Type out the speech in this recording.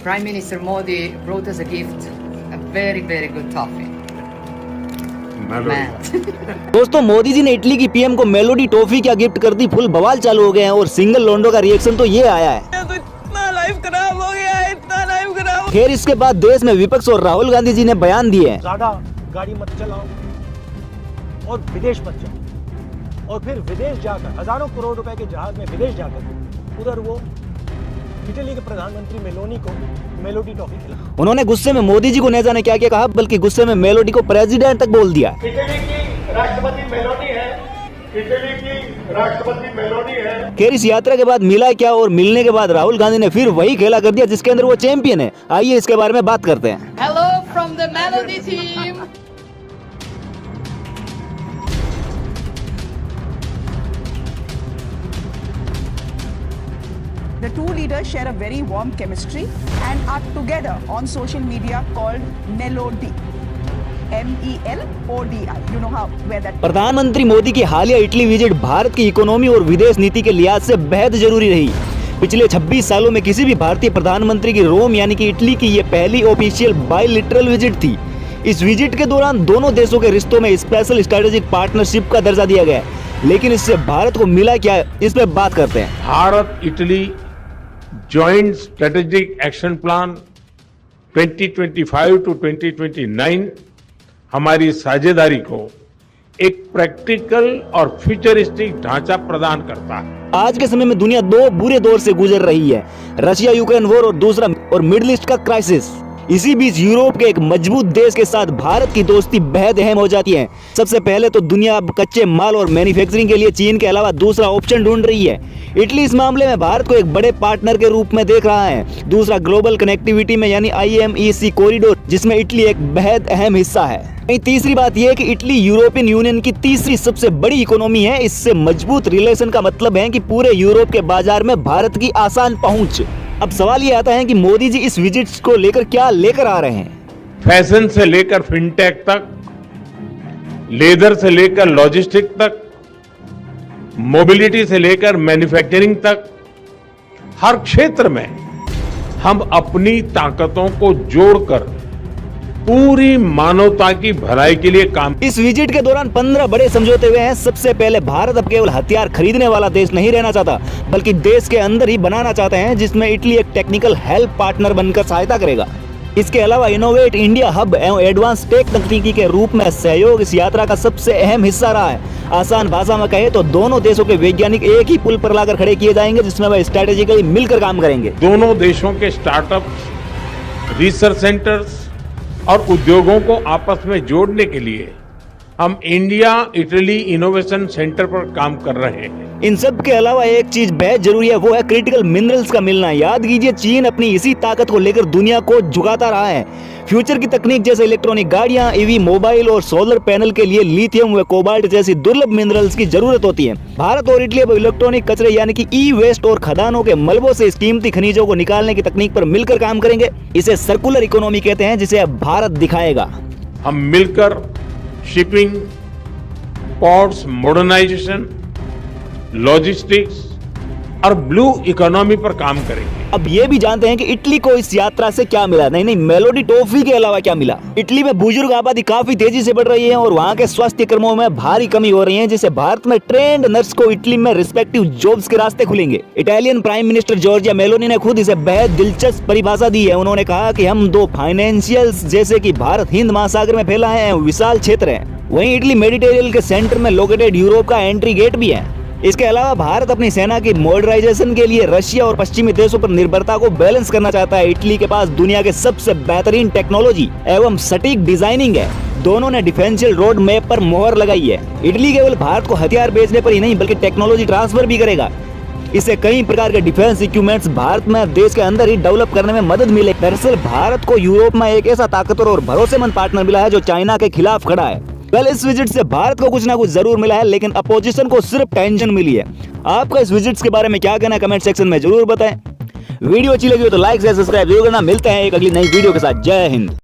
Prime Minister Modi brought us a gift, a very, very good toffee. दोस्तों, मोदी जी ने Italy की PM को melody toffee क्या gift कर दी। फुल बवाल चालू हो गए हैं और सिंगल लोंडो का रिएक्शन तो ये आया है। तो इतना लाइफ खराब हो गया है, इतना लाइफ खराब। खैर, इसके बाद देश में विपक्ष और राहुल गांधी जी ने बयान दिए हैं। ज्यादा गाड़ी मत चलाओ और विदेश मत जाओ, और फिर विदेश जाकर हजारों करोड़ रुपए के जहाज में विदेश जाकर उधर वो इटली के प्रधानमंत्री मेलोनी को मेलोडी टॉफी खिला। उन्होंने गुस्से में मोदी जी को न जाने क्या क्या कहा, बल्कि गुस्से में मेलोडी को प्रेसिडेंट तक बोल दिया। इटली की राष्ट्रपति मेलोनी है, इटली की राष्ट्रपति मेलोनी है। खैर, इस यात्रा के बाद मिला क्या, और मिलने के बाद राहुल गांधी ने फिर वही खेला कर दिया जिसके अंदर वो चैंपियन है। आइए इसके बारे में बात करते हैं। Hello from the Melody team. The two leaders share a very warm chemistry and are together on social media called Melody. MELODI. You know how where that. प्रधानमंत्री मोदी की हालिया इटली विजिट भारत की इकोनॉमी और विदेश नीति के लिहाज से बेहद जरूरी रही। पिछले 26 सालों में किसी भी भारतीय प्रधानमंत्री की रोम यानी कि इटली की ये पहली ऑफिशियल बायलैटरल विजिट थी। इस विजिट के दौरान दोनों देशों के रिश्तों में स्पेशल स्ट्रेटेजिक पार्टनरशिप का दर्जा दिया गया है। लेकिन इससे भारत को मिला क्या, इस पर बात करते हैं। Bharat Italy joint strategic action plan 2025 to 2029 हमारी साझेदारी को एक प्रैक्टिकल और फ्यूचरिस्टिक ढांचा प्रदान करता है। आज के समय में दुनिया दो बुरे दौर से गुजर रही है, रशिया यूक्रेन वॉर और दूसरा मिडिल ईस्ट का क्राइसिस। इसी बीच यूरोप के एक मजबूत देश के साथ भारत की दोस्ती बेहद अहम हो जाती है। सबसे पहले तो दुनिया अब कच्चे माल और मैन्युफैक्चरिंग के लिए चीन के अलावा दूसरा ऑप्शन ढूंढ रही है। इटली इस मामले में भारत को एक बड़े पार्टनर के रूप में देख रहा है। दूसरा ग्लोबल कनेक्टिविटी में यानी IMEC कॉरिडोर, जिसमें इटली एक बेहद अहम हिस्सा है। तीसरी बात यह है कि इटली यूरोपियन यूनियन की तीसरी सबसे बड़ी इकोनॉमी है। इससे मजबूत रिलेशन का मतलब है कि पूरे यूरोप के बाजार में भारत की आसान पहुंच। अब सवाल ये आता है कि मोदी जी इस विजिट को लेकर क्या लेकर आ रहे हैं। फैशन से लेकर फिनटेक तक, लेदर से लेकर लॉजिस्टिक तक, मोबिलिटी से लेकर मैन्युफैक्चरिंग तक, हर क्षेत्र में हम अपनी ताकतों को जोड़कर पूरी मानवता की भलाई के लिए काम। इस विजिट के दौरान 15 बड़े समझौते हुए हैं। सबसे पहले, भारत अब केवल हथियार खरीदने वाला देश नहीं रहना चाहता, बल्कि देश के अंदर ही बनाना चाहते हैं, जिसमें इटली एक टेक्निकल हेल्प पार्टनर बनकर सहायता करेगा। इसके अलावा इनोवेट इंडिया हब एवं एडवांस टेक तकनीकी के रूप में सहयोग इस यात्रा का सबसे अहम हिस्सा रहा है। आसान भाषा में कहे तो दोनों देशों के वैज्ञानिक एक ही पुल पर लाकर खड़े किए जाएंगे, जिसमें वह स्ट्रेटेजिकली मिलकर काम करेंगे। दोनों देशों के स्टार्टअप, रिसर्च सेंटर्स और उद्योगों को आपस में जोड़ने के लिए हम इंडिया इटली इनोवेशन सेंटर पर काम कर रहे हैं। इन सब के अलावा एक चीज बेहद जरूरी है, वो है क्रिटिकल मिनरल्स का मिलना। याद कीजिए, चीन अपनी इसी ताकत को लेकर दुनिया को झुकाता रहा है। फ्यूचर की तकनीक जैसे इलेक्ट्रॉनिक गाड़ियां, EV, मोबाइल और सोलर पैनल के लिए लिथियम व कोबाल्ट जैसी दुर्लभ मिनरल्स की जरूरत होती है। भारत और इटली अब इलेक्ट्रॉनिक कचरे यानी कि ई-वेस्ट और खदानों के मलबों से इस कीमती खनिजों को निकालने की तकनीक पर मिलकर काम करेंगे। इसे सर्कुलर इकोनॉमी कहते हैं, जिसे अब भारत दिखाएगा। हम मिलकर शिपिंग, पोर्ट्स मॉडर्नाइजेशन, लॉजिस्टिक्स और ब्लू इकोनॉमी पर काम करेंगे। अब ये भी जानते हैं कि इटली को इस यात्रा से क्या मिला। नहीं, मेलोडी टॉफी के अलावा क्या मिला। इटली में बुजुर्ग आबादी काफी तेजी से बढ़ रही है और वहाँ के स्वास्थ्य कर्मियों में भारी कमी हो रही है, जिससे भारत में ट्रेंड नर्स को इटली में रिस्पेक्टिव जॉब्स के रास्ते खुलेंगे। Italian prime minister Giorgia Meloni ने खुद इसे बेहद दिलचस्प परिभाषा दी है। उन्होंने कहा कि हम दो फाइनेंशियल्स जैसे कि भारत हिंद महासागर में फैला है, विशाल क्षेत्र है। वहीं इटली मेडिटेरियन के सेंटर में लोकेटेड यूरोप का एंट्री गेट भी है। इसके अलावा भारत अपनी सेना की मॉडर्नाइजेशन के लिए रशिया और पश्चिमी देशों पर निर्भरता को बैलेंस करना चाहता है। इटली के पास दुनिया के सबसे बेहतरीन टेक्नोलॉजी एवं सटीक डिजाइनिंग है। दोनों ने डिफेंशियल रोड मैप पर मोहर लगाई है। इटली केवल भारत को हथियार बेचने पर ही नहीं, बल्कि टेक्नोलॉजी ट्रांसफर भी करेगा। इससे कई प्रकार के डिफेंस इक्विपमेंट्स भारत में देश के अंदर ही डेवलप करने में मदद मिले। दरअसल भारत को यूरोप में एक ऐसा ताकतवर और भरोसेमंद पार्टनर मिला है जो चाइना के खिलाफ खड़ा है। वेल, इस विजिट से भारत को कुछ ना कुछ जरूर मिला है, लेकिन अपोजिशन को सिर्फ टेंशन मिली है। आपका इस विजिट्स के बारे में क्या कहना है, कमेंट सेक्शन में जरूर बताएं। वीडियो अच्छी लगी हो तो लाइक से सब्सक्राइब जरूर करना। मिलते हैं एक अगली नई वीडियो के साथ। जय हिंद।